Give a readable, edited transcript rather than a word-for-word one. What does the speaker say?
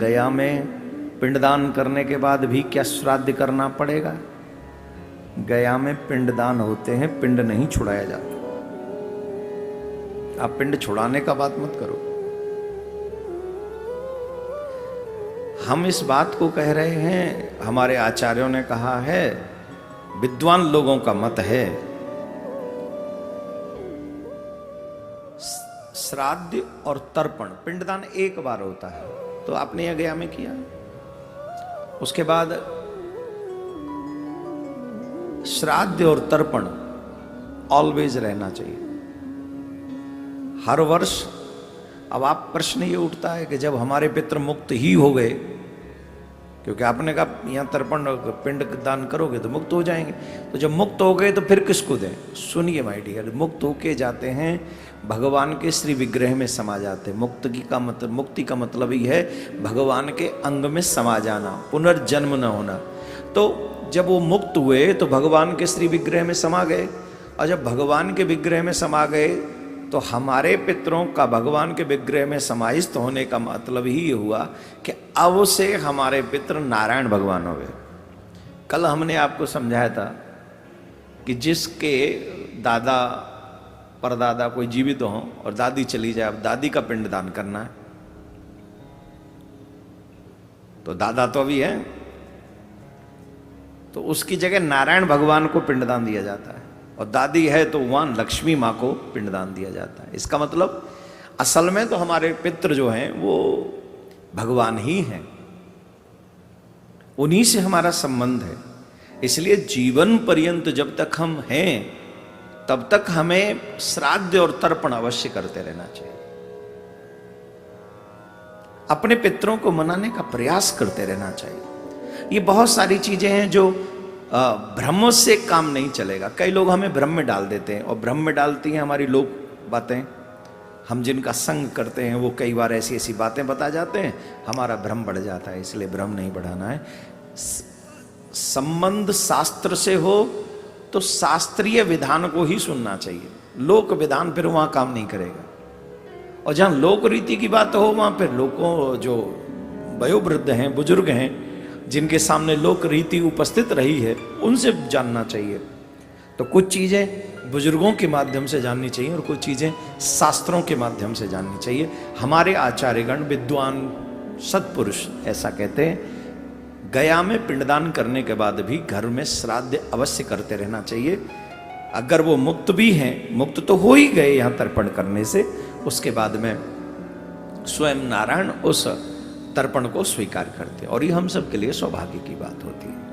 गया में पिंडदान करने के बाद भी क्या श्राद्ध करना पड़ेगा? गया में पिंडदान होते हैं, पिंड नहीं छुड़ाया जाता। आप पिंड छुड़ाने का बात मत करो। हम इस बात को कह रहे हैं, हमारे आचार्यों ने कहा है, विद्वान लोगों का मत है, श्राद्ध और तर्पण, पिंडदान एक बार होता है। तो आपने यह गया में किया, उसके बाद श्राद्ध और तर्पण ऑलवेज रहना चाहिए, हर वर्ष। अब आप प्रश्न ये उठता है कि जब हमारे पितृ मुक्त ही हो गए, क्योंकि आपने कहा यहाँ तर्पण पिंड दान करोगे तो मुक्त हो जाएंगे, तो जब मुक्त हो गए तो फिर किसको दें? सुनिए माय डियर, मुक्त होके जाते हैं भगवान के श्री विग्रह में समा जाते हैं। मुक्ति का मतलब ही है भगवान के अंग में समा जाना, पुनर्जन्म न होना। तो जब वो मुक्त हुए तो भगवान के श्री विग्रह में समा गए, और जब भगवान के विग्रह में समा गए तो हमारे पितरों का भगवान के विग्रह में समाहित होने का मतलब ही ये हुआ कि अब से हमारे पितर नारायण भगवान हो गए। कल हमने आपको समझाया था कि जिसके दादा परदादा कोई जीवित हो और दादी चली जाए, अब दादी का पिंडदान करना है, तो दादा तो अभी है, तो उसकी जगह नारायण भगवान को पिंडदान दिया जाता है, और दादी है तो वहां लक्ष्मी माँ को पिंडदान दिया जाता है। इसका मतलब असल में तो हमारे पितृ जो हैं वो भगवान ही हैं, उन्हीं से हमारा संबंध है। इसलिए जीवन पर्यंत जब तक हम हैं तब तक हमें श्राद्ध और तर्पण अवश्य करते रहना चाहिए, अपने पितरों को मनाने का प्रयास करते रहना चाहिए। ये बहुत सारी चीजें हैं जो भ्रम से काम नहीं चलेगा। कई लोग हमें भ्रम में डाल देते हैं, और भ्रम में डालती हैं हमारी लोग बातें। हम जिनका संग करते हैं वो कई बार ऐसी ऐसी बातें बता जाते हैं, हमारा भ्रम बढ़ जाता है। इसलिए भ्रम नहीं बढ़ाना है। संबंध शास्त्र से हो तो शास्त्रीय विधान को ही सुनना चाहिए, लोक विधान फिर वहां काम नहीं करेगा। और जहां लोक रीति की बात हो वहां फिर लोगों जो वयोवृद्ध हैं, बुजुर्ग हैं, जिनके सामने लोक रीति उपस्थित रही है, उनसे जानना चाहिए। तो कुछ चीजें बुजुर्गों के माध्यम से जाननी चाहिए और कुछ चीजें शास्त्रों के माध्यम से जाननी चाहिए। हमारे आचार्यगण विद्वान सत्पुरुष ऐसा कहते हैं, गया में पिंडदान करने के बाद भी घर में श्राद्ध अवश्य करते रहना चाहिए। अगर वो मुक्त भी हैं, मुक्त तो हो ही गए यहाँ तर्पण करने से, उसके बाद में स्वयं नारायण उस तर्पण को स्वीकार करते हैं, और ये हम सब के लिए सौभाग्य की बात होती है।